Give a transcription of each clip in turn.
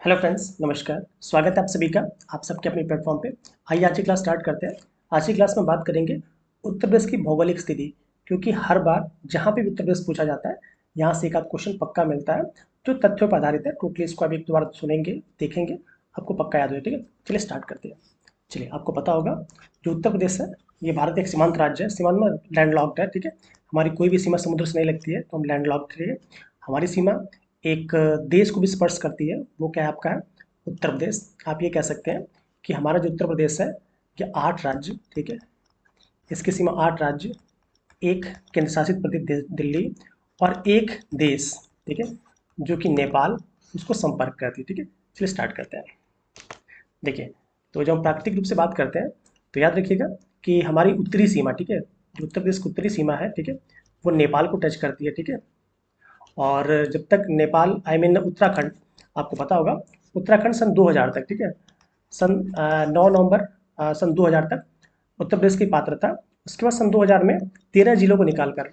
Hello friends, नमस्कार। स्वागत है आप सभी का आप सबके अपने प्लेटफॉर्म पे। आइए आज की क्लास स्टार्ट करते हैं। आज की क्लास में बात करेंगे उत्तर प्रदेश की भौगोलिक स्थिति, क्योंकि हर बार जहाँ पे भी उत्तर प्रदेश पूछा जाता है यहाँ से एक आध क्वेश्चन पक्का मिलता है जो तथ्यों पर आधारित है। टोटली इसको अभी एक दो बार सुनेंगे, देखेंगे, आपको पक्का याद हो। ठीक है, चलिए स्टार्ट करते हैं। चलिए, आपको पता होगा जो उत्तर प्रदेश है ये भारत एक सीमांत राज्य है, सीमांत में लैंड लॉक्ड है। ठीक है, हमारी कोई भी सीमा समुद्र से नहीं लगती है तो हम लैंड लॉक्ड है। हमारी सीमा एक देश को भी स्पर्श करती है, वो क्या है आपका है उत्तर प्रदेश। आप ये कह सकते हैं कि हमारा जो उत्तर प्रदेश है ये 8 राज्य, ठीक है, इसकी सीमा 8 राज्य, एक केंद्र शासित प्रदेश दिल्ली और एक देश, ठीक है, जो कि नेपाल, उसको संपर्क करती है। ठीक है, चलिए स्टार्ट करते हैं। देखिए, तो जब हम प्राकृतिक रूप से बात करते हैं तो याद रखिएगा कि हमारी उत्तरी सीमा, ठीक है, जो उत्तर प्रदेश की उत्तरी सीमा है, ठीक है, वो नेपाल को टच करती है। ठीक है, और जब तक नेपाल उत्तराखंड, आपको पता होगा उत्तराखंड सन 2000 तक, ठीक है, सन 9 नवंबर सन 2000 तक उत्तर प्रदेश की पात्र था। उसके बाद सन 2000 में 13 जिलों को निकालकर,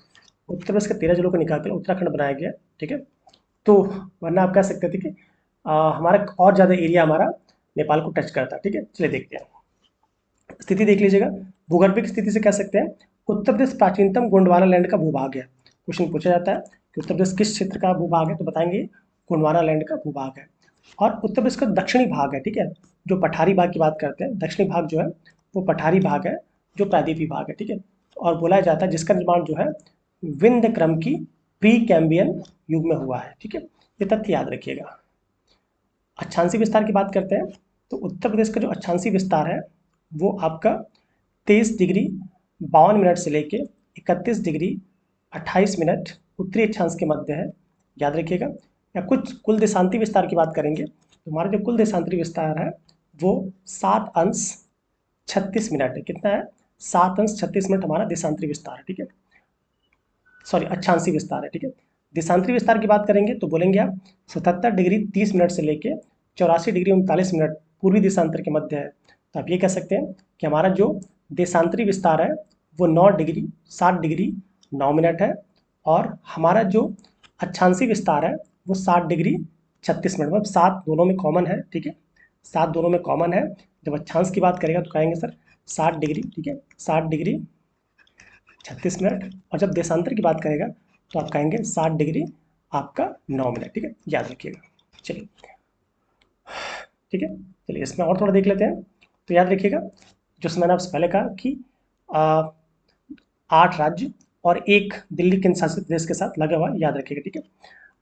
उत्तर प्रदेश के 13 जिलों को निकालकर उत्तराखंड बनाया गया। ठीक है, तो वरना आप कह सकते थे कि हमारा और ज़्यादा एरिया हमारा नेपाल को टच करता। ठीक है, चलिए देखते हैं। स्थिति देख लीजिएगा, भूगर्भिक स्थिति से कह सकते हैं उत्तर प्रदेश प्राचीनतम गोंडवाना लैंड का भूभाग है। क्वेश्चन पूछा जाता है कि उत्तर प्रदेश किस क्षेत्र का भूभाग है, तो बताएंगे गोंडवाना लैंड का भूभाग है। और उत्तर प्रदेश का दक्षिणी भाग है, ठीक है, जो पठारी भाग की बात करते हैं, दक्षिणी भाग जो है वो पठारी भाग है, जो प्रायद्वीपीय भाग है। ठीक है, और बोला जाता है जिसका निर्माण जो है विंध्य क्रम की प्री कैम्बियन युग में हुआ है। ठीक है, ये तथ्य याद रखिएगा। अक्षांशी विस्तार की बात करते हैं तो उत्तर प्रदेश का जो अक्षांशी विस्तार है वो आपका 23 डिग्री 52 मिनट से लेके 31 डिग्री 28 मिनट उत्तरी अक्षांश के मध्य है, याद रखिएगा। या कुछ कुल देशांती विस्तार की बात करेंगे तो हमारा जो कुल देशांतरी विस्तार है वो 7 अंश 36 मिनट है। कितना है? 7 अंश 36 मिनट हमारा देशांतरी विस्तार है। ठीक है, सॉरी अक्षांशी विस्तार है। ठीक है, देशांतरी विस्तार की बात करेंगे तो बोलेंगे आप 77 डिग्री 30 मिनट से लेके 84 डिग्री 39 मिनट पूर्वी देशांतर के मध्य है। तो आप ये कह सकते हैं कि हमारा जो देशांतरी विस्तार है वो 9 डिग्री 60 डिग्री 9 मिनट है, और हमारा जो अक्षांशी विस्तार है वो 60 डिग्री 36 मिनट, मतलब 7 दोनों में कॉमन है। ठीक है, 7 दोनों में कॉमन है। जब अक्षांश की बात करेगा तो कहेंगे सर 60 डिग्री, ठीक है, 60 डिग्री 36 मिनट, और जब देशांतर की बात करेगा तो आप कहेंगे 60 डिग्री आपका 9 मिनट। ठीक है, याद रखिएगा। चलिए, ठीक है, चलिए इसमें और थोड़ा देख लेते हैं। तो याद रखिएगा जो मैंने आपसे पहले कहा कि 8 राज्य और एक दिल्ली केंद्र शासित प्रदेश के साथ लगा हुआ, याद रखिएगा। ठीक है,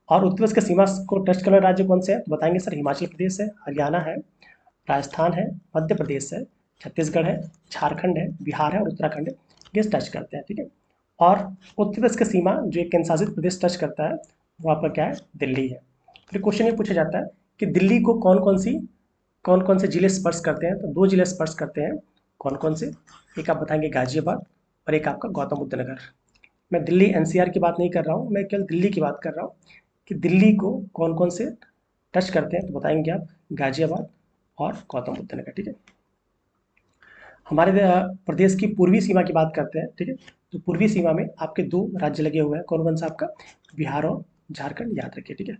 और उत्तर प्रदेश के सीमा को टच करने वाले राज्य कौन से हैं, तो बताएंगे सर हिमाचल प्रदेश है, हरियाणा है, राजस्थान है, मध्य प्रदेश है, छत्तीसगढ़ है, झारखंड है, बिहार है और उत्तराखंड है, ये टच करते हैं। ठीक है, और उत्तर प्रदेश की सीमा जो एक केंद्र शासित प्रदेश टच करता है वो आपका क्या है, दिल्ली है। फिर क्वेश्चन ये पूछा जाता है कि दिल्ली को कौन कौन से जिले स्पर्श करते हैं, तो 2 जिले स्पर्श करते हैं। कौन कौन से? एक आप बताएंगे गाजियाबाद और एक आपका गौतम बुद्ध नगर। मैं दिल्ली एनसीआर की बात नहीं कर रहा हूँ, मैं केवल दिल्ली की बात कर रहा हूँ कि दिल्ली को कौन कौन से टच करते हैं, तो बताएंगे आप गाजियाबाद और गौतम बुद्ध नगर। ठीक है, हमारे प्रदेश की पूर्वी सीमा की बात करते हैं। ठीक है, तो पूर्वी सीमा में आपके 2 राज्य लगे हुए हैं, कौन कौन सा आपका, बिहार और झारखंड, याद रखिए। ठीक है,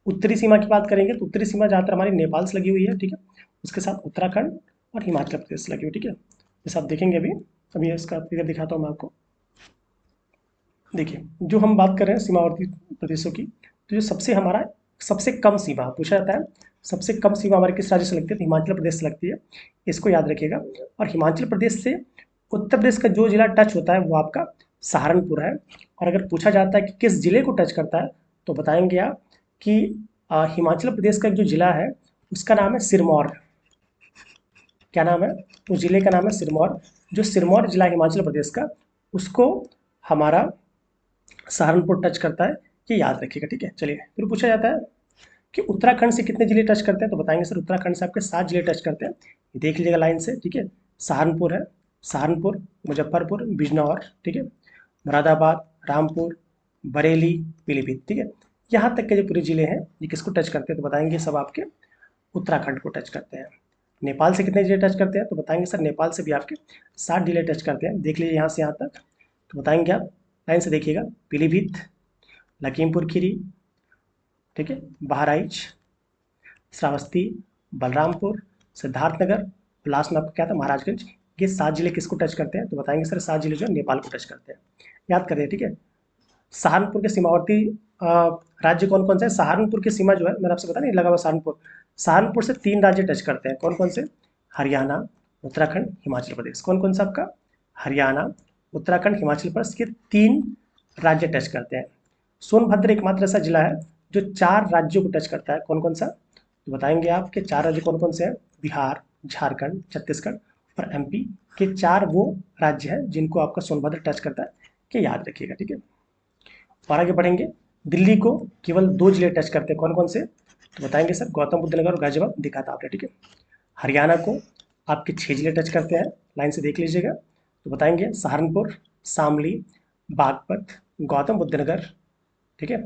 उत्तरी सीमा की बात करेंगे तो उत्तरी सीमा ज़्यादातर हमारी नेपाल से लगी हुई है। ठीक है, उसके साथ उत्तराखंड और हिमाचल प्रदेश लगी हुई। ठीक है, जैसे आप देखेंगे अभी अभी इसका फिगर दिखाता हूँ मैं आपको। देखिए, जो हम बात कर रहे हैं सीमावर्ती प्रदेशों की, तो जो सबसे कम सीमा पूछा जाता है, सबसे कम सीमा हमारे किस राज्य से लगती है, तो हिमाचल प्रदेश से लगती है, इसको याद रखिएगा। और हिमाचल प्रदेश से उत्तर प्रदेश का जो जिला टच होता है वो आपका सहारनपुर है। और अगर पूछा जाता है कि किस जिले को टच करता है तो बताएंगे आप कि हिमाचल प्रदेश का जो जिला है उसका नाम है सिरमौर। क्या नाम है? उस जिले का नाम है सिरमौर। जो सिरमौर जिला हिमाचल प्रदेश का, उसको हमारा सहारनपुर टच करता है, ये याद रखिएगा। ठीक है, चलिए फिर पूछा जाता है कि उत्तराखंड से कितने जिले टच करते हैं, तो बताएंगे सर उत्तराखंड से आपके 7 जिले टच करते हैं। देख लीजिएगा लाइन से। ठीक है, सहारनपुर है, सहारनपुर, मुजफ्फरपुर, बिजनौर, ठीक है, मुरादाबाद, रामपुर, बरेली, पीलीभीत। ठीक है, यहाँ तक के जो पूरे जिले हैं ये किसको टच करते हैं, तो बताएंगे सब आपके उत्तराखंड को टच करते हैं। नेपाल से कितने जिले टच करते हैं, तो बताएंगे सर नेपाल से भी आपके 7 जिले टच करते हैं। देख लीजिए यहाँ से यहाँ तक, तो बताएंगे आप लाइन से देखिएगा, पीलीभीत, लखीमपुर खीरी, ठीक है, बहराइच, श्रावस्ती, बलरामपुर, सिद्धार्थनगर, लास्ट में आपका क्या था महाराजगंज। ये 7 जिले किसको टच करते हैं? तो बताएंगे सर 7 जिले जो है नेपाल को टच करते हैं, याद करिए, ठीक है। सहारनपुर के सीमावर्ती अ, राज्य कौन कौन से हैं? सहारनपुर की सीमा जो है मैंने आपसे बताया नहीं लगा हुआ सहारनपुर, सहारनपुर से 3 राज्य टच करते हैं, कौन कौन से? हरियाणा, उत्तराखंड, हिमाचल प्रदेश। कौन कौन सा आपका? हरियाणा, उत्तराखंड, हिमाचल प्रदेश, ये 3 राज्य टच करते हैं। सोनभद्र एकमात्र ऐसा जिला है जो 4 राज्यों को टच करता है, कौन कौन सा? तो बताएंगे आप कि 4 राज्य कौन कौन से हैं? बिहार, झारखंड, छत्तीसगढ़ और एमपी के 4 वो राज्य हैं जिनको आपका सोनभद्र टच करता है, कि याद रखिएगा, ठीक है। और आगे बढ़ेंगे, दिल्ली को केवल 2 जिले टच करते हैं, कौन कौन से? तो बताएंगे सर गौतम बुद्ध नगर और गाजियाबाद, दिखा था आपने, ठीक है। हरियाणा को आपके 6 जिले टच करते हैं, लाइन से देख लीजिएगा। तो बताएंगे सहारनपुर, शामली, बागपत, गौतम बुद्ध नगर, ठीक है,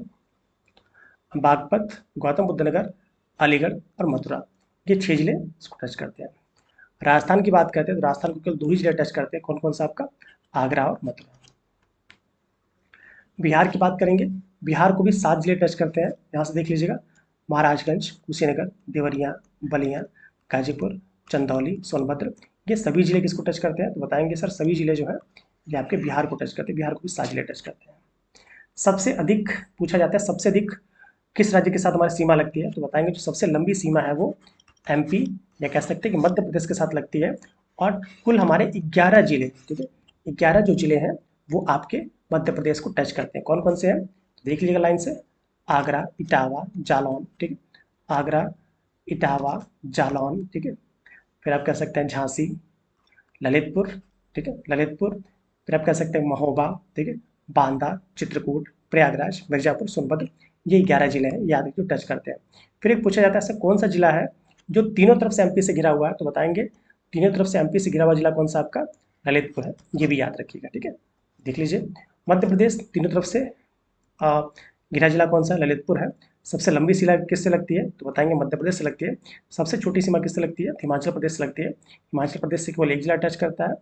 बागपत, गौतम बुद्ध नगर, अलीगढ़ और मथुरा, ये 6 जिले इसको टच करते हैं। राजस्थान की बात करते हैं तो राजस्थान को केवल 2 ही जिले टच करते हैं, कौन कौन सा आपका? आगरा और मथुरा। बिहार की बात करेंगे, बिहार को भी 7 जिले टच करते हैं, यहाँ से देख लीजिएगा, महाराजगंज, कुशीनगर, देवरिया, बलिया, गाजीपुर, चंदौली, सोनभद्र, ये सभी जिले किसको टच करते हैं? तो बताएंगे सर सभी जिले जो हैं ये आपके बिहार को टच करते हैं, बिहार को भी 7 जिले टच करते हैं। सबसे अधिक पूछा जाता है, सबसे अधिक किस राज्य के साथ हमारी सीमा लगती है? तो बताएंगे जो सबसे लंबी सीमा है वो एमपी, या कह सकते हैं कि मध्य प्रदेश के साथ लगती है, और कुल हमारे 11 जिले, ठीक है, 11 जो जिले हैं वो आपके मध्य प्रदेश को टच करते हैं, कौन कौन से हैं? देख लीजिएगा लाइन से, आगरा, इटावा, जालौन, ठीक है, आगरा, इटावा, जालौन, ठीक है, फिर आप कह सकते हैं झांसी, ललितपुर, ठीक है, ललितपुर, फिर आप कह सकते हैं महोबा, ठीक है, बांदा, चित्रकूट, प्रयागराज, मिर्जापुर, सोनभद्र, ये 11 जिले हैं, याद रखिए टच करते हैं। फिर एक पूछा जाता है ऐसा कौन सा जिला है जो तीनों तरफ से एमपी से घिरा हुआ है? तो बताएंगे तीनों तरफ से एमपी से घिरा हुआ जिला कौन सा आपका? ललितपुर है, ये भी याद रखिएगा, ठीक है। देख लीजिए, मध्य प्रदेश तीनों तरफ से अ, घिरा जिला कौन सा है? ललितपुर है। सबसे लंबी सीमा किससे लगती है? तो बताएंगे मध्य प्रदेश से लगती है। सबसे छोटी सीमा किससे लगती है? हिमाचल प्रदेश से लगती है। हिमाचल प्रदेश से केवल 1 जिला टच करता है,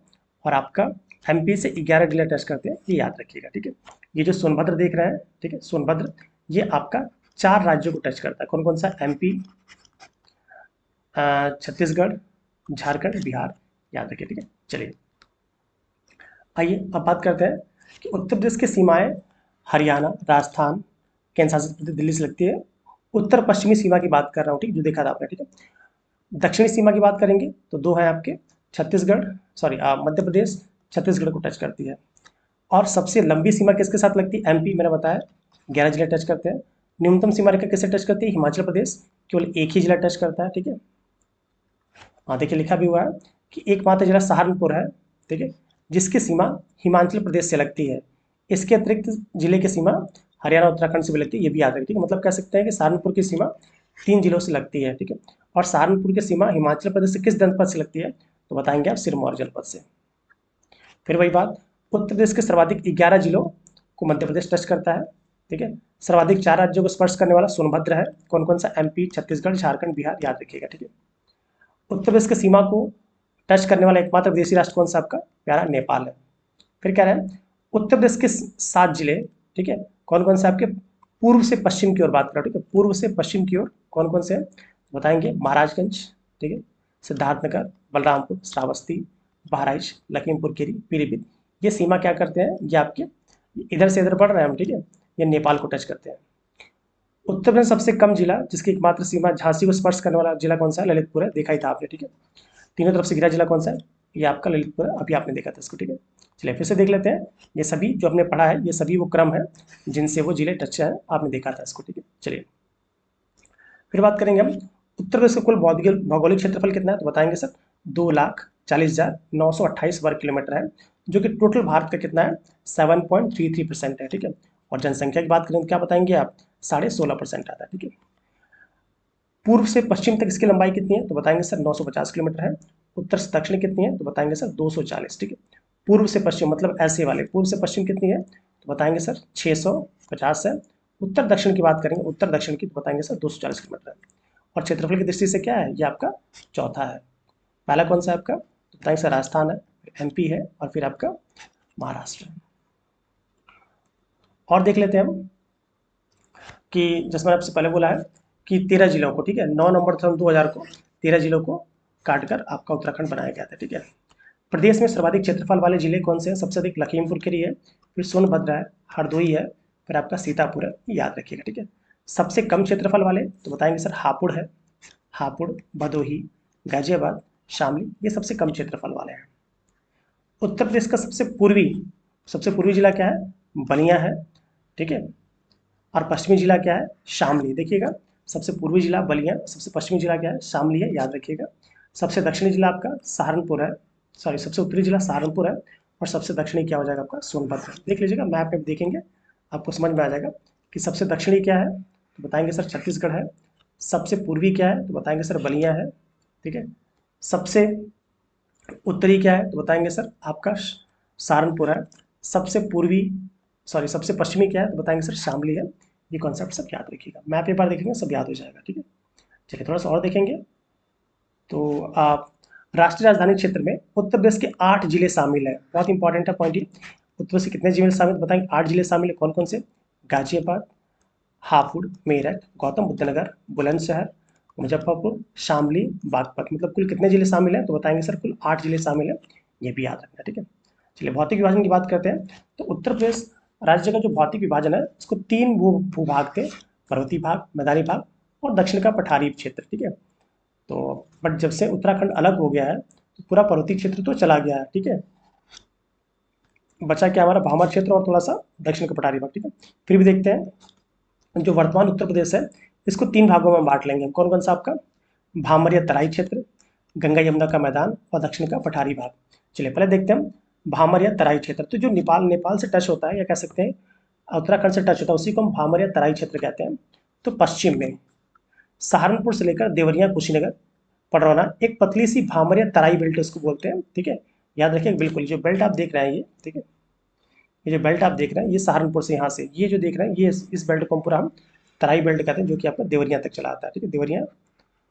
और आपका एमपी से 11 जिला टच करते हैं, ये याद रखिएगा, ठीक है। ये जो सोनभद्र देख रहे हैं, ठीक है, सोनभद्र, ये आपका 4 राज्यों को टच करता है, कौन कौन सा? एमपी, छत्तीसगढ़, झारखंड, बिहार, याद रखिए, ठीक है। चलिए आइए अब बात करते हैं कि उत्तर प्रदेश की सीमाएं हरियाणा, राजस्थान, केंद्र शासित प्रदेश दिल्ली से लगती है। उत्तर पश्चिमी सीमा की बात कर रहा हूँ, ठीक, जो देखा था आपने, ठीक है। दक्षिणी सीमा की बात करेंगे तो 2 हैं आपके, छत्तीसगढ़, सॉरी मध्य प्रदेश छत्तीसगढ़ को टच करती है। और सबसे लंबी सीमा किसके साथ लगती है? एमपी, मैंने बताया 11 जिले टच करते हैं। न्यूनतम सीमा रेखा किससे टच करती है? हिमाचल प्रदेश, केवल 1 ही जिला टच करता है, ठीक है। हाँ देखिए लिखा भी हुआ है कि एकमात्र जिला सहारनपुर है, ठीक है, जिसकी सीमा हिमाचल प्रदेश से लगती है। इसके अतिरिक्त जिले की सीमा हरियाणा, उत्तराखंड से भी लगती है, ये भी याद रखिए, ठीक है। मतलब कह सकते हैं कि सहारनपुर की सीमा 3 जिलों से लगती है, ठीक है। और सहारनपुर की सीमा हिमाचल प्रदेश से किस जनपद से लगती है? तो बताएंगे आप सिरमौर जनपद से। फिर वही बात, उत्तर प्रदेश के सर्वाधिक 11 जिलों को मध्य प्रदेश टच करता है, ठीक है। सर्वाधिक 4 राज्यों को स्पर्श करने वाला सोनभद्र है, कौन कौन सा? एमपी, छत्तीसगढ़, झारखंड, बिहार, याद रखिएगा, ठीक है। उत्तर प्रदेश की सीमा को टच करने वाला एकमात्र विदेशी राष्ट्र कौन सा आपका? प्यारा नेपाल है। फिर कह रहे हैं उत्तर प्रदेश के 7 जिले, ठीक है, कौन कौन से आपके? पूर्व से पश्चिम की ओर बात करो, ठीक है, पूर्व से पश्चिम की ओर कौन कौन से हैं? बताएंगे महाराजगंज, ठीक है, सिद्धार्थनगर, बलरामपुर, श्रावस्ती, बहराइच, लखीमपुर खीरी, पीलीभीत, ये सीमा क्या करते हैं? ये आपके इधर से इधर बढ़ रहे हैं हम, ठीक है, ये नेपाल को टच करते हैं। उत्तर प्रदेश सबसे कम जिला जिसकी एकमात्र सीमा झांसी को स्पर्श करने वाला जिला कौन सा है? ललितपुर है, देखा ही था आपने, ठीक है। तीनों तरफ से घिरा जिला कौन सा है? ये आपका ललितपुर है, अभी आपने देखा था इसको, ठीक है। चलिए फिर से देख लेते हैं, ये सभी जो हमने पढ़ा है ये सभी वो क्रम है जिनसे वो जिले टच है, आपने देखा था इसको, ठीक है। चलिए फिर बात करेंगे हम उत्तर प्रदेश का कुल भौगोलिक क्षेत्रफल कितना है? तो बताएंगे सर 2,40,928 वर्ग किलोमीटर है, जो कि टोटल भारत का कितना है? 7.33% है, ठीक है। और जनसंख्या की बात करें तो क्या बताएंगे आप? 16.5% आता है, ठीक है। पूर्व से पश्चिम तक इसकी लंबाई कितनी है? तो बताएंगे सर 950 किलोमीटर है। उत्तर से दक्षिण कितनी है? तो बताएंगे सर 240, ठीक है। पूर्व से पश्चिम मतलब ऐसे वाले, पूर्व से पश्चिम कितनी है? तो बताएंगे सर 650 है। उत्तर दक्षिण की बात करेंगे, उत्तर दक्षिण की, तो बताएंगे सर 240 किलोमीटर है। और क्षेत्रफल की दृष्टि से क्या है? ये आपका चौथा है। पहला कौन सा है आपका? तो बताएंगे सर राजस्थान है, एमपी है, और फिर आपका महाराष्ट्र है। और देख लेते हैं हम कि जैसे मैंने आपसे पहले बोला है कि 13 जिलों को, ठीक है, 9 नवंबर 2000 को 13 जिलों को काटकर आपका उत्तराखंड बनाया गया था, ठीक है। प्रदेश में सर्वाधिक क्षेत्रफल वाले जिले कौन से हैं? सबसे अधिक लखीमपुर खीरी है, फिर सोनभद्र है, हरदोई है, फिर आपका सीतापुर है, याद रखिएगा, ठीक है। सबसे कम क्षेत्रफल वाले तो बताएंगे सर हापुड़ है, हापुड़, भदोही, गाजियाबाद, शामली, ये सबसे कम क्षेत्रफल वाले हैं। उत्तर प्रदेश का सबसे पूर्वी जिला क्या है? बलिया है, ठीक है। और पश्चिमी जिला क्या है? शामली। देखिएगा, सबसे पूर्वी जिला बलिया, सबसे पश्चिमी जिला क्या है? शामली है, याद रखिएगा। सबसे दक्षिणी जिला आपका सहारनपुर है, सॉरी सबसे उत्तरी जिला सहारनपुर है, और सबसे दक्षिणी क्या हो जाएगा आपका? सोनभद्र। देख लीजिएगा, मैप में देखेंगे आपको समझ में आ जाएगा कि सबसे दक्षिणी क्या है, तो बताएंगे सर छत्तीसगढ़ है। सबसे पूर्वी क्या है, तो बताएंगे सर बलिया है, ठीक है। सबसे उत्तरी क्या है, तो बताएंगे सर आपका सहारनपुर है। सबसे पूर्वी सॉरी सबसे पश्चिमी क्या है, तो बताएंगे सर शामली है। ये कॉन्सेप्ट सब याद रखिएगा, मैप एक बार देखेंगे सब याद हो जाएगा, ठीक है। चलिए थोड़ा सा और देखेंगे तो आप राष्ट्रीय राजधानी क्षेत्र में उत्तर प्रदेश के 8 जिले शामिल है। बहुत इंपॉर्टेंट है पॉइंट ये। उत्तर प्रदेश के कितने जिले शामिल, बताएंगे 8 जिले शामिल है। कौन कौन से? गाजियाबाद, हापुड़, मेरठ, गौतम बुद्ध नगर, बुलंदशहर, मुजफ्फरपुर, शामली, बागपत। मतलब कुल कितने जिले शामिल हैं, तो बताएंगे सर कुल 8 जिले शामिल हैं। ये भी याद रखना, ठीक है। चलिए भौतिक विभाजन की बात करते हैं। तो उत्तर प्रदेश राज्य का जो भौतिक विभाजन है, उसको 3 भूभाग थे, पर्वतीय भाग, मैदानी भाग और दक्षिण का पठारी क्षेत्र, ठीक है। तो बट जब से उत्तराखंड अलग हो गया है तो पूरा पर्वतीय क्षेत्र तो चला गया है, ठीक है। बचा क्या हमारा? भामर क्षेत्र और थोड़ा सा दक्षिण का पठारी भाग, ठीक है। फिर भी देखते हैं, जो वर्तमान उत्तर प्रदेश है इसको 3 भागों में बांट लेंगे। कौन कौन सा आपका? भामर या तराई क्षेत्र, गंगा यमुना का मैदान और दक्षिण का पठारी भाग। चलिए पहले देखते हैं भामर या तराई क्षेत्र। तो जो नेपाल से टच होता है, या कह सकते हैं उत्तराखंड से टच होता है, उसी को हम भामर या तराई क्षेत्र कहते हैं। तो पश्चिम में सहारनपुर से लेकर देवरिया, कुशीनगर, पडरौना, एक पतली सी भामर या तराई बेल्ट उसको बोलते हैं, ठीक है। याद रखिए बिल्कुल, जो बेल्ट आप देख रहे हैं ये, ठीक है, ये जो बेल्ट आप देख रहे हैं ये सहारनपुर से यहाँ से ये जो देख रहे हैं ये इस बेल्ट को हम पूरा हम तराई बेल्ट कहते हैं, जो कि आपका देवरिया तक चला आता है, ठीक है। देवरिया,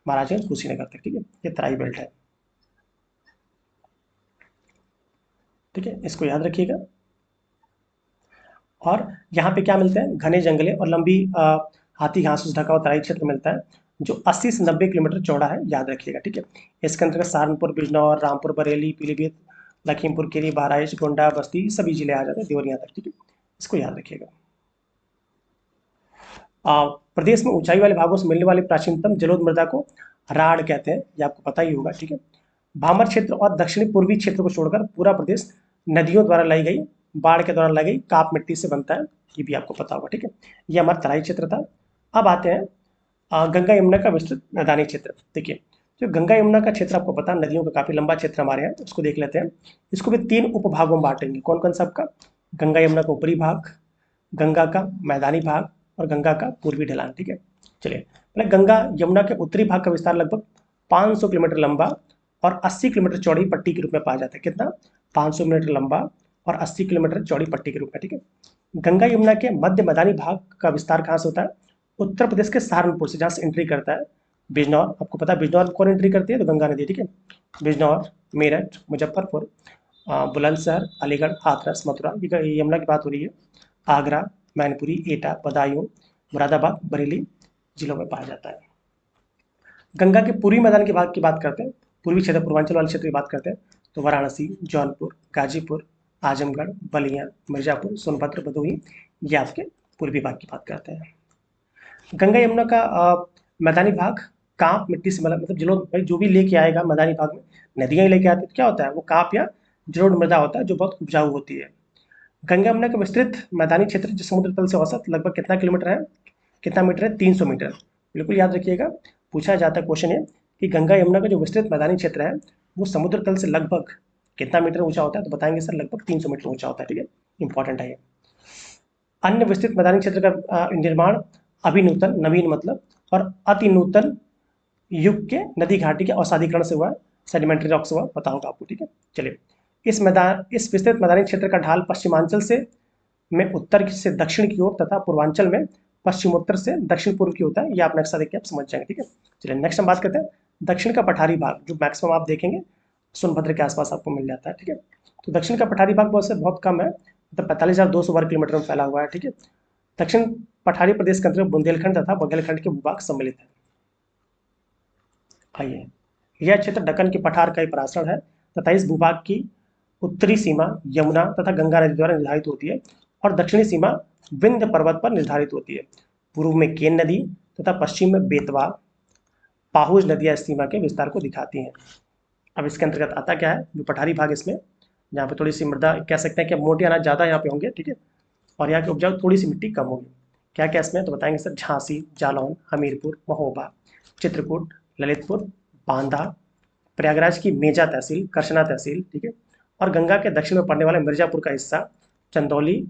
महाराजगंज, कुशीनगर तक, ठीक है, ये तराई बेल्ट है, ठीक है, इसको याद रखिएगा। और यहाँ पे क्या मिलते हैं? घने जंगले और लंबी हाथी घास से ढका हुआ तराई क्षेत्र मिलता है, जो 80 से 90 किलोमीटर चौड़ा है, याद रखिएगा, ठीक है। इसके अंतर्गत सहारनपुर, बिजनौर, रामपुर, बरेली, पीलीभीत, लखीमपुर खीरी, बहराइच, गोंडा, बस्ती सभी जिले आ जाते हैं देवरिया तक, ठीक है। इसको याद रखिएगा। प्रदेश में ऊंचाई वाले भागों से मिलने वाली प्राचीनतम जलोढ़ मृदा को राढ़ कहते हैं, ये आपको पता ही होगा, ठीक है। भामर क्षेत्र और दक्षिणी पूर्वी क्षेत्र को छोड़कर पूरा प्रदेश नदियों द्वारा लाई गई, बाढ़ के दौरान लाई गई काप मिट्टी से बनता है, ये भी आपको पता होगा, ठीक है। ये हमारा तराई क्षेत्र था। अब आते हैं गंगा यमुना का विस्तृत मैदानी क्षेत्र। देखिए, जो गंगा यमुना का क्षेत्र आपको पता है, नदियों का काफी लंबा क्षेत्र हमारे यहाँ, उसको देख लेते हैं। इसको भी 3 उपभागों में बांटेंगे। कौन कौन सा आपका? गंगा यमुना का ऊपरी भाग, गंगा का मैदानी भाग और गंगा का पूर्वी ढलान, ठीक है। चलिए पहले गंगा यमुना के उत्तरी भाग का विस्तार लगभग 500 किलोमीटर लंबा और 80 किलोमीटर चौड़ी पट्टी के रूप में पाया जाता है। कितना? 500 किलोमीटर लंबा और 80 किलोमीटर चौड़ी पट्टी के रूप में, ठीक है। गंगा यमुना के मध्य मैदानी भाग का विस्तार कहाँ से होता है? उत्तर प्रदेश के सहारनपुर से, जहाँ से एंट्री करता है बिजनौर। आपको पता है बिजनौर में कौन एंट्री करती है? तो गंगा नदी, ठीक है। बिजनौर, मेरठ, मुजफ्फरपुर, बुलंदशहर, अलीगढ़, हाथरस, मथुरा, ये यमुना की बात हो रही है। आगरा, मैनपुरी, एटा, बदायूं, मुरादाबाद, बरेली जिलों में पाया जाता है। गंगा के पूर्वी मैदान के भाग की बात करते हैं, पूर्वी क्षेत्र, पूर्वांचल वाले क्षेत्र की बात करते हैं, तो वाराणसी, जौनपुर, गाजीपुर, आजमगढ़, बलिया, मिर्जापुर, सोनभद्र, भदोही, ये आपके पूर्वी भाग की बात करते हैं। गंगा यमुना का मैदानी भाग कांप मिट्टी से मतलब जलोढ़, भाई जो भी लेके आएगा मैदानी भाग में, नदियाँ ही लेके आती है, तो क्या होता है? वो कांप या जलोढ़ मृदा होता है, जो बहुत उपजाऊ होती है। गंगा यमुना का विस्तृत मैदानी क्षेत्र जो समुद्र तल से औसत लगभग कितना किलोमीटर है, कितना मीटर है? 300 मीटर। बिल्कुल याद रखिएगा, पूछा जाता है क्वेश्चन है कि गंगा यमुना का जो विस्तृत मैदानी क्षेत्र है वो समुद्र तल से लगभग कितना मीटर ऊंचा होता है, तो बताएंगे सर लगभग 300 मीटर ऊंचा होता है, ठीक है। इंपॉर्टेंट है ये। अन्य विस्तृत मैदानी क्षेत्र का निर्माण अभिनूतन, नवीन मतलब, और अति नूतन युग के नदी घाटी के अवसादीकरण से हुआ, सेडिमेंट्री रॉक से हुआ, पता होगा आपको, ठीक है। चलिए इस विस्तृत मैदानी क्षेत्र का ढाल पश्चिमांचल से में उत्तर से दक्षिण की ओर तथा पूर्वांचल में पश्चिमोत्तर से दक्षिण पूर्व की होता है। ये आप नक्शा देख के आप समझ जाएंगे, ठीक है। चलिए नेक्स्ट हम बात करते हैं दक्षिण का पठारी भाग, जो मैक्सिमम आप देखेंगे सोनभद्र के आसपास आपको मिल जाता है, ठीक है। तो दक्षिण का पठारी भाग बहुत कम है, मतलब 45,200 वर्ग किलोमीटर में फैला हुआ है, ठीक है। दक्षिण पठारी प्रदेश के अंतर्गत बुंदेलखंड तथा बघेलखंड के भूभाग सम्मिलित है? आइए, यह क्षेत्र दक्कन की पठार का ही परासर है तथा इस भूभाग की उत्तरी सीमा यमुना तथा गंगा नदी द्वारा निर्धारित होती है और दक्षिणी सीमा विंध्य पर्वत पर निर्धारित होती है। पूर्व में केन नदी तथा पश्चिम में बेतवा पाहुज नदियां इस सीमा के विस्तार को दिखाती हैं। अब इसके अंतर्गत आता क्या है, जो पठारी भाग इसमें, जहाँ पे थोड़ी सी मृदा कह सकते हैं कि मोटे अनाज ज़्यादा यहाँ पे होंगे, ठीक है, और यहाँ की उपजाऊ थोड़ी सी मिट्टी कम होगी। क्या क्या इसमें तो बताएंगे सर, झांसी, जालौन, हमीरपुर, महोबा, चित्रकूट, ललितपुर, बांदा, प्रयागराज की मेजा तहसील, करसना तहसील, ठीक है, और गंगा के दक्षिण में पड़ने वाला मिर्जापुर का हिस्सा चंदौली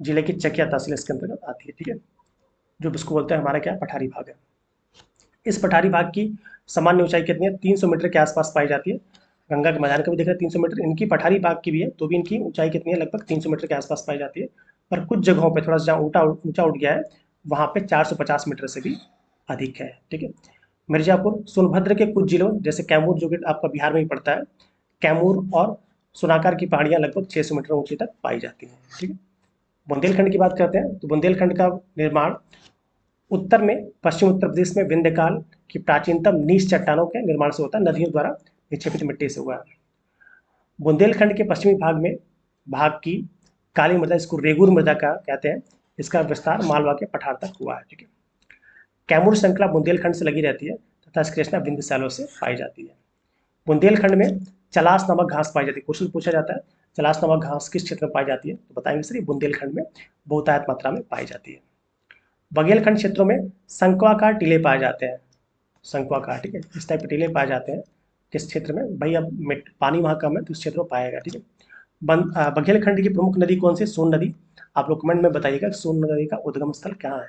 जिले की चकिया तहसील इसके अंतर्गत आती है, ठीक है, जो इसको बोलते हैं हमारा क्या पठारी भाग है। इस पठारी भाग की सामान्य ऊंचाई कितनी है, 300 मीटर के आसपास पाई जाती है। गंगा के मैदान का भी देख रहे हैं 300 मीटर, इनकी पठारी भाग की भी है, तो भी इनकी ऊंचाई कितनी है, लगभग 300 मीटर के आसपास पाई जाती है। पर कुछ जगहों पे थोड़ा सा जहाँ ऊंचा उठ गया है, वहाँ पे 450 मीटर से भी अधिक है, ठीक है। मिर्जापुर सोनभद्र के कुछ जिलों जैसे कैमूर, जो कि आपका बिहार में ही पड़ता है, कैमूर और सोनाकार की पहाड़ियाँ लगभग 600 मीटर ऊंची तक पाई जाती हैं, ठीक है। बुंदेलखंड की बात करते हैं तो बुंदेलखंड का निर्माण उत्तर में पश्चिम उत्तर प्रदेश में विंध्यकाल की प्राचीनतम नीच चट्टानों के निर्माण से होता है, नदियों द्वारा निक्षेपित मिट्टी से हुआ है। बुंदेलखंड के पश्चिमी भाग की काली मृदा, इसको रेगुर मृदा का कहते हैं, इसका विस्तार मालवा के पठार तक हुआ है, ठीक है। कैमूर श्रृंखला बुंदेलखंड से लगी रहती है तथा इसकी रचना विंध्य शैलों से पाई जाती है। बुंदेलखंड में चलास नामक घास पाई जाती है, क्वेश्चन पूछा जाता है चलास नामक घास किस क्षेत्र में पाई जाती है, तो बताएंगे सर ये बुंदेलखंड में बहुतायत मात्रा में पाई जाती है। बघेलखंड क्षेत्रों में शंक्वाकार टीले पाए जाते हैं, शंक्वाकार, ठीक है, इस टाइप के टीले पाए जाते हैं किस क्षेत्र में, भाई अब पानी वहाँ कम है तो इस क्षेत्र में पाएगा, ठीक है। बघेलखंड की प्रमुख नदी कौन सी, सोन नदी। आप लोग कमेंट में बताइएगा सोन नदी का उद्गम स्थल कहाँ है।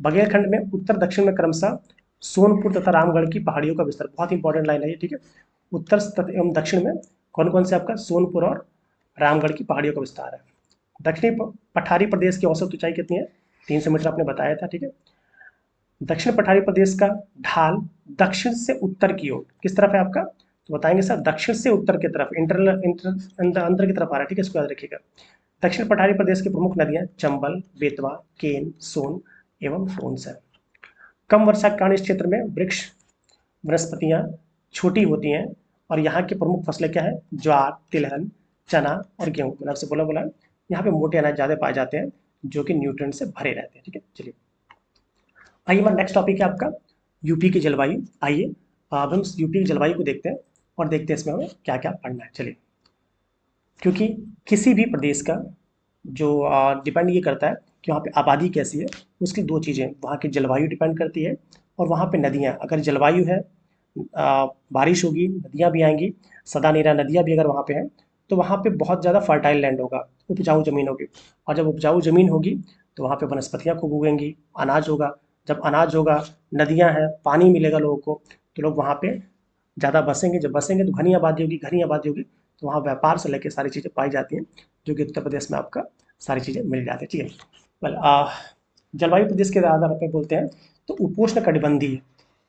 बघेलखंड में उत्तर दक्षिण में क्रमशः सोनपुर तथा रामगढ़ की पहाड़ियों का विस्तार, बहुत इंपॉर्टेंट लाइन है ये, ठीक है। उत्तर एवं दक्षिण में कौन कौन से आपका सोनपुर और रामगढ़ की पहाड़ियों का विस्तार है। दक्षिणी पठारी प्रदेश की औसत ऊंचाई कितनी है, 300 मीटर आपने बताया था, ठीक है। दक्षिण पठारी प्रदेश का ढाल दक्षिण से उत्तर की ओर किस तरफ है आपका, तो बताएंगे सर दक्षिण से उत्तर की तरफ, अंदर की तरफ आ रहा है, ठीक है, इसको याद रखिएगा। दक्षिण पठारी प्रदेश की प्रमुख नदियां चंबल, बेतवा, केन, सोन एवं टोंस है। कम वर्षा के कारण इस क्षेत्र में वृक्ष वनस्पतियां छोटी होती हैं और यहाँ की प्रमुख फसलें क्या है, ज्वार, तिलहन, चना और गेहूं, मैंने आपसे बोला यहाँ पे मोटे अनाज ज़्यादा पाए जाते हैं जो कि न्यूट्रिएंट से भरे रहते हैं, ठीक है। चलिए आइए, हमारा नेक्स्ट टॉपिक है आपका यूपी की जलवायु। आइए अब हम यूपी की जलवायु को देखते हैं और देखते हैं इसमें हमें क्या क्या पढ़ना है। चलिए, क्योंकि किसी भी प्रदेश का जो डिपेंड ये करता है कि वहाँ पे आबादी कैसी है, उसकी दो चीज़ें, वहाँ की जलवायु डिपेंड करती है और वहाँ पे नदियाँ, अगर जलवायु है बारिश होगी, नदियाँ भी आएंगी, सदा निरा नदियाँ भी अगर वहाँ पे हैं, तो वहाँ पे बहुत ज़्यादा फर्टाइल लैंड होगा, उपजाऊ ज़मीन होगी, और जब उपजाऊ ज़मीन होगी तो वहाँ पे वनस्पतियाँ खूब उगेंगी, अनाज होगा, जब अनाज होगा, नदियाँ हैं, पानी मिलेगा लोगों को, तो लोग वहाँ पे ज़्यादा बसेंगे, जब बसेंगे तो घनी आबादी होगी, घनी आबादी होगी तो वहाँ व्यापार से लेकर सारी चीज़ें पाई जाती हैं, जो कि उत्तर प्रदेश में आपका सारी चीज़ें मिल जाती हैं, ठीक है। वेल, जलवायु प्रदेश के आधार पर बोलते हैं तो उपोष्ण कटिबंधीय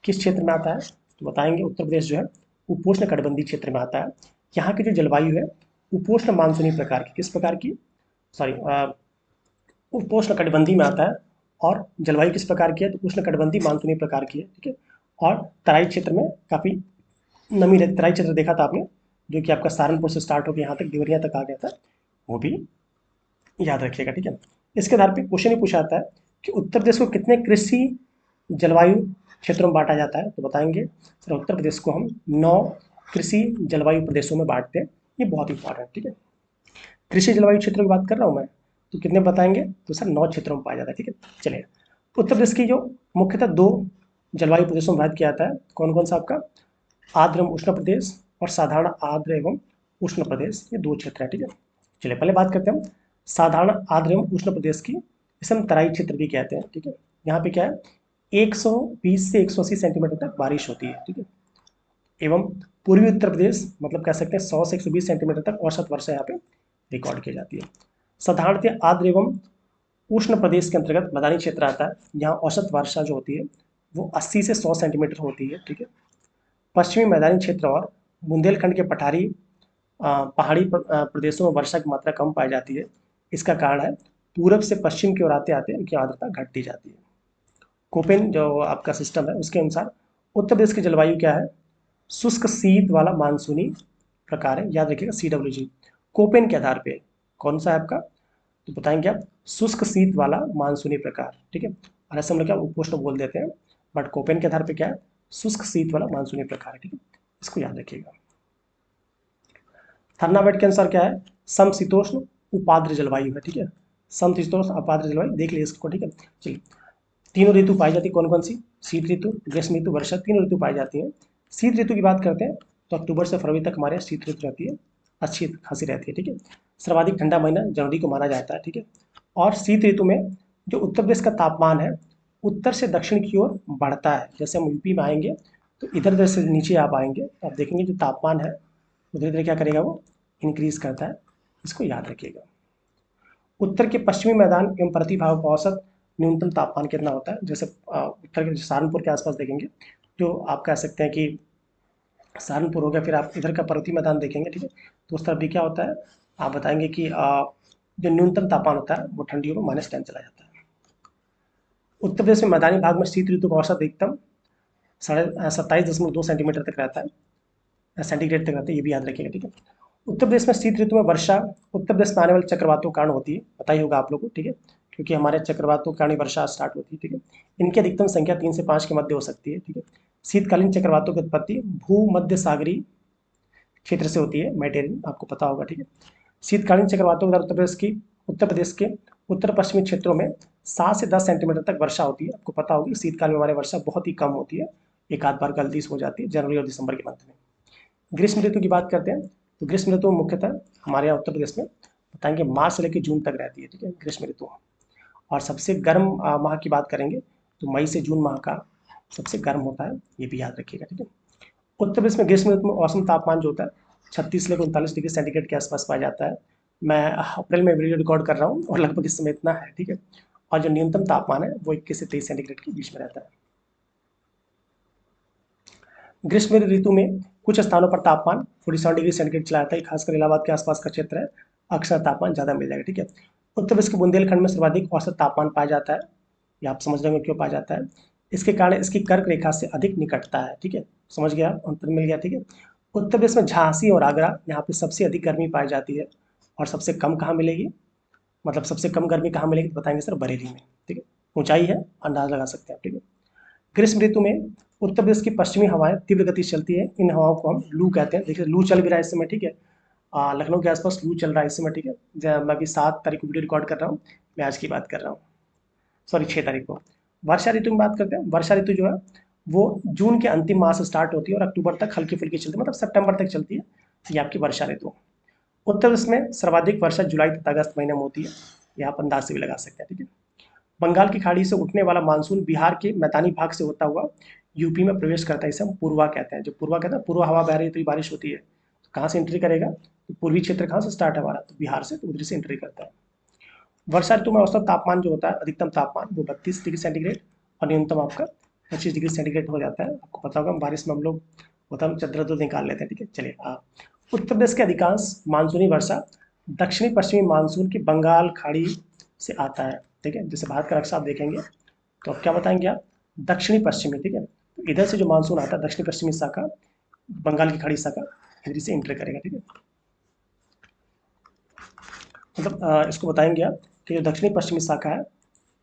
किस क्षेत्र में आता है, तो बताएंगे उत्तर प्रदेश जो है उपोष्ण कटिबंधीय क्षेत्र में आता है। यहाँ की जो जलवायु है उपोष्ण मानसूनी प्रकार की, किस प्रकार की, सॉरी, उपोष्ण कटिबंधीय में आता है। और जलवायु किस प्रकार की है, तो उष्ण कटिबंधीय मानसूनी प्रकार की है, ठीक है। और तराई क्षेत्र में काफ़ी नमी रहती, तराई क्षेत्र देखा था आपने, जो कि आपका सहारनपुर से स्टार्ट होकर यहाँ तक देवरिया तक आ गया था, वो भी याद रखिएगा, ठीक है। इसके आधार पर क्वेश्चन ही पूछा जाता है कि उत्तर प्रदेश को कितने कृषि जलवायु क्षेत्रों में बांटा जाता है, तो बताएंगे सर उत्तर प्रदेश को हम 9 कृषि जलवायु प्रदेशों में बांटते हैं, ये बहुत इंपॉर्टेंट, ठीक है। कृषि जलवायु क्षेत्रों की बात कर रहा हूँ मैं, तो कितने बताएंगे, तो सर 9 क्षेत्रों में पाया जाता है, ठीक है। चलिए, उत्तर प्रदेश की जो मुख्यतः 2 जलवायु प्रदेशों में भेद किया जाता है, कौन कौन सा आपका, आर्द्र एवं उष्ण प्रदेश और साधारण आर्द्र एवं उष्ण प्रदेश, ये 2 क्षेत्र है, ठीक है। चलिए पहले बात करते हैं हम साधारण आर्द्र एवं उष्ण प्रदेश की, इसे हम तराई क्षेत्र भी कहते हैं, ठीक है। यहाँ पे क्या है, 120 से 180 सेंटीमीटर तक बारिश होती है, ठीक है। एवं पूर्वी उत्तर प्रदेश मतलब कह सकते हैं 100 से 120 सेंटीमीटर तक औसत वर्षा यहाँ पे रिकॉर्ड की जाती है। साधारणतः आर्द्र एवं उष्ण प्रदेश के अंतर्गत मैदानी क्षेत्र आता है, यहाँ औसत वर्षा जो होती है वो 80 से 100 सेंटीमीटर होती है, ठीक है। पश्चिमी मैदानी क्षेत्र और बुंदेलखंड के पठारी पहाड़ी प्रदेशों में वर्षा की मात्रा कम पाई जाती है। इसका कारण है पूरब से पश्चिम की ओर आते आते इनकी आर्द्रता घटती जाती है। कोपेन जो आपका सिस्टम है उसके अनुसार उत्तर प्रदेश की जलवायु क्या है, शुष्क शीत वाला मानसूनी प्रकार है, याद रखिएगा CWG। कोपेन के आधार पे कौन सा है आपका, तो बताएंगे आप शुष्क शीत वाला मानसूनी प्रकार, ठीक है। और ऐसे हम लोग क्या उपोष्ण बोल देते हैं, बट कोपेन के आधार पे क्या है, शुष्क शीत वाला मानसूनी प्रकार है, ठीक है, इसको याद रखिएगा। थर्नावेट के अनुसार क्या है, समशीतोष्ण उपाद्र जलवायु है, ठीक है, समशीतोष्ण उपाद्र जलवायु देख लीजिए इसको, ठीक है। चलिए, तीनों ऋतु पाई जाती है, कौन कौन सी, शीत ऋतु, ग्रीष्म ऋतु, वर्षा, तीनों ऋतु पाई जाती हैं। शीत ऋतु की बात करते हैं तो अक्टूबर से फरवरी तक हमारे यहाँ शीत ऋतु रहती है, अच्छी खासी रहती है, ठीक है। सर्वाधिक ठंडा महीना जनवरी को माना जाता है, ठीक है। और शीत ऋतु में जो उत्तर प्रदेश का तापमान है उत्तर से दक्षिण की ओर बढ़ता है। जैसे हम यूपी में आएंगे तो इधर उधर से नीचे आप आएंगे तो आप देखेंगे जो तापमान है उधर इधर क्या करेगा, वो इंक्रीज करता है, इसको याद रखिएगा। उत्तर के पश्चिमी मैदान एवं प्रतिभाग का औसत न्यूनतम तापमान कितना होता है, जैसे उत्तर के सहारनपुर के आसपास देखेंगे, जो आप कह सकते हैं कि सहारनपुर हो गया, फिर आप इधर का पर्वतीय मैदान देखेंगे, ठीक है, तो उस तरफ भी क्या होता है, आप बताएंगे कि जो न्यूनतम तापमान होता है वो ठंडियों में -10 चला जाता है। उत्तर प्रदेश में मैदानी भाग में शीत ऋतु का औसत अधिकतम 27.2 सेंटीमीटर तक रहता है, सेंटीग्रेड तक रहता है, ये भी याद रखिएगा, ठीक है। उत्तर प्रदेश में शीत ऋतु में वर्षा उत्तर प्रदेश में आने वाले चक्रवातों के कारण होती है, पता ही होगा आप लोगों को, ठीक है, क्योंकि हमारे चक्रवातों के कारण वर्षा स्टार्ट होती है, ठीक है। इनकी अधिकतम संख्या 3 से 5 के मध्य हो सकती है, ठीक है। शीतकालीन चक्रवातों की उत्पत्ति भूमध्य सागरीय क्षेत्र से होती है, मेडिटेरियन, आपको पता होगा, ठीक है। शीतकालीन चक्रवातों के द्वारा उत्तर प्रदेश के उत्तर पश्चिमी क्षेत्रों में 7 से 10 सेंटीमीटर तक वर्षा होती है, आपको पता होगी। शीतकाल में हमारे वर्षा बहुत ही कम होती है, एक आध बार गलती से हो जाती है जनवरी और दिसंबर के मंथ में। ग्रीष्म ऋतु की बात करते हैं तो ग्रीष्म ऋतु मुख्यतः हमारे यहाँ उत्तर प्रदेश में बताएंगे मार्च से लेकर जून तक रहती है, ठीक है, ग्रीष्म ऋतु। और सबसे गर्म माह की बात करेंगे तो मई से जून माह का सबसे गर्म होता है, ये भी याद रखिएगा, ठीक है। उत्तर प्रदेश में ग्रीष्म ऋतु में औसम तापमान जो होता है 36 से 39 डिग्री सेंटीग्रेड के आसपास पाया जाता है। मैं अप्रैल में वीडियो रिकॉर्ड कर रहा हूँ और लगभग इस समय इतना है, ठीक है। और जो न्यूनतम तापमान है वो 21 से 23 सेंटीग्रेड के बीच में रहता है। ग्रीष्म ऋतु में कुछ स्थानों पर तापमान 47 डिग्री सेंटीग्रेड चला जाता है, खासकर इलाहाबाद के आसपास का क्षेत्र है, अक्सर तापमान ज़्यादा मिल जाएगा, ठीक है। उत्तर प्रदेश के बुंदेलखंड में सर्वाधिक औसत तापमान पाया जाता है, ये आप समझ रहे होंगे क्यों पाया जाता है, इसके कारण इसकी कर्क रेखा से अधिक निकटता है, ठीक है, समझ गया, अंतर मिल गया, ठीक है। उत्तर प्रदेश में झांसी और आगरा यहाँ पे सबसे अधिक गर्मी पाई जाती है, और सबसे कम कहाँ मिलेगी, मतलब सबसे कम गर्मी कहाँ मिलेगी तो बताएंगे सर बरेली में, ठीक है, ऊंचाई है, अंदाज लगा सकते हैं आप, ठीक है। ग्रीष्म ऋतु में उत्तर प्रदेश की पश्चिमी हवाएं तीव्र गति से चलती है, इन हवाओं को हम लू कहते हैं। देखिए लू चल भी रहा है इस समय, ठीक है, लखनऊ के आसपास लू चल रहा है इस समय, ठीक है। मैं अभी 7 तारीख को वीडियो रिकॉर्ड कर रहा हूँ, मैं आज की बात कर रहा हूँ, सॉरी 6 तारीख को। वर्षा ऋतु में बात करते हैं, वर्षा ऋतु जो है वो जून के अंतिम माह से स्टार्ट होती है और अक्टूबर तक हल्की फुल्की चलती है, मतलब सितंबर तक चलती है, ये आपकी वर्षा ऋतु। उत्तर प्रदेश में सर्वाधिक वर्षा जुलाई तथा अगस्त महीने में होती है, यहाँ आप अंदाज से भी लगा सकते हैं, ठीक है। बंगाल की खाड़ी से उठने वाला मानसून बिहार के मैदानी भाग से होता हुआ यूपी में प्रवेश करता है, इसे हम पूर्वा कहते हैं। जो पूर्वा कहते हैं, पूर्व हवा बह रही है तो ये बारिश होती है, तो कहाँ से एंट्री करेगा, तो पूर्वी क्षेत्र कहाँ से स्टार्ट है हमारा, तो बिहार से, तो उधर से एंट्री करता है। वर्षा ऋतु में औसत तापमान जो होता है, अधिकतम तापमान वो 32 डिग्री सेंटीग्रेड और न्यूनतम आपका 25 डिग्री सेंटीग्रेड हो जाता है। आपको पता होगा बारिश में हम लोग होता है चद्दर तो निकाल लेते हैं, ठीक है। चलिए उत्तर प्रदेश के अधिकांश मानसूनी वर्षा दक्षिणी पश्चिमी मानसून की बंगाल खाड़ी से आता है, ठीक है। जैसे भारत का नक्शा आप देखेंगे तो अब क्या बताएंगे आप, दक्षिणी पश्चिमी, ठीक है, तो इधर से जो मानसून आता है दक्षिणी पश्चिमी शाखा बंगाल की खाड़ी शाखा इधर से एंटर करेगा, ठीक है। मतलब इसको बताएंगे आप कि जो दक्षिणी पश्चिमी शाखा है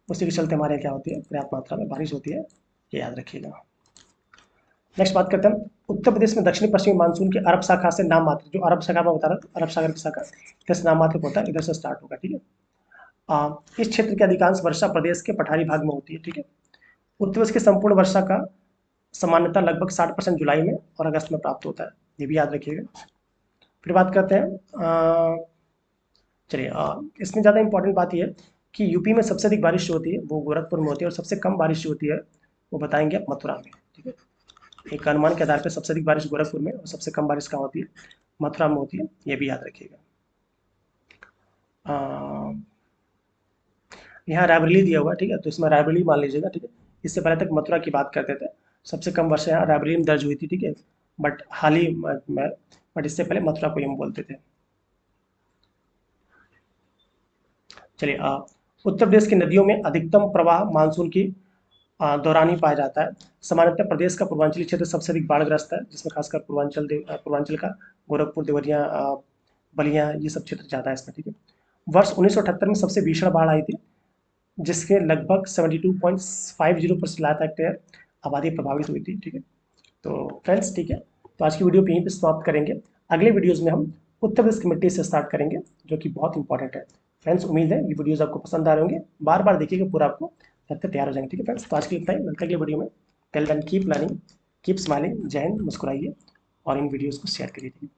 उसी के चलते हमारे यहाँ क्या होती है, पर्याप्त मात्रा में बारिश होती है, ये याद रखिएगा। नेक्स्ट बात करते हैं उत्तर प्रदेश में दक्षिणी पश्चिमी मानसून की अरब शाखा से नाम मात्र, जो अरब शाखा में बता रहा था, अरब सागर की शाखा इधर से नाम मात्र होता है, इधर से स्टार्ट होगा, ठीक है। इस क्षेत्र की अधिकांश वर्षा प्रदेश के पठारी भाग में होती है, ठीक है। उत्तर प्रदेश की संपूर्ण वर्षा का सामान्यतः लगभग 60% जुलाई में और अगस्त में प्राप्त होता है, ये भी याद रखिएगा। फिर बात करते हैं, चलिए इसमें ज़्यादा इंपॉर्टेंट बात यह है कि यूपी में सबसे अधिक बारिश जो होती है वो गोरखपुर में होती है, और सबसे कम बारिश जो होती है वो बताएंगे आप मथुरा में, ठीक है। एक अनुमान के आधार पर सबसे अधिक बारिश गोरखपुर में और सबसे कम बारिश कहाँ होती है, मथुरा में होती है, ये भी याद रखिएगा। यहाँ रायबरेली दिया हुआ है, ठीक है, तो इसमें रायबरेली मान लीजिएगा, ठीक है। इससे पहले तक मथुरा की बात करते थे, सबसे कम वर्षा यहाँ रायबरेली में दर्ज हुई थी, ठीक है, बट हाल ही में बट इससे पहले मथुरा को हम बोलते थे। चलिए उत्तर प्रदेश की नदियों में अधिकतम प्रवाह मानसून की दौरान ही पाया जाता है। सामान्यतः प्रदेश का पूर्वांचली क्षेत्र सबसे अधिक बाढ़ग्रस्त है, जिसमें खासकर पूर्वांचल का गोरखपुर, देवरिया, बलिया, ये सब क्षेत्र ज़्यादा है इसमें, ठीक है। वर्ष 1978 में सबसे भीषण बाढ़ आई थी, जिसके लगभग 72.50% लाख हेक्टेयर आबादी प्रभावित हुई थी, ठीक है। तो फ्रेंड्स, ठीक है, तो आज की वीडियो को यहीं पे समाप्त करेंगे। अगले वीडियोज़ में हम उत्तर प्रदेश की मिट्टी से स्टार्ट करेंगे, जो कि बहुत इंपॉर्टेंट है। फ्रेंड्स, उम्मीद है ये वीडियोज़ आपको पसंद आ रहे होंगे, बार बार देखिएगा, पूरा आपको लगता तैयार हो जाएंगे, ठीक है फ्रेंड्स। तो आज के लिए इतना ही, मिलते हैं अगले वीडियो में। Till then keep learning, keep smiling. Jai Hind, मुस्कुराइए और इन वीडियोज़ को शेयर करिए।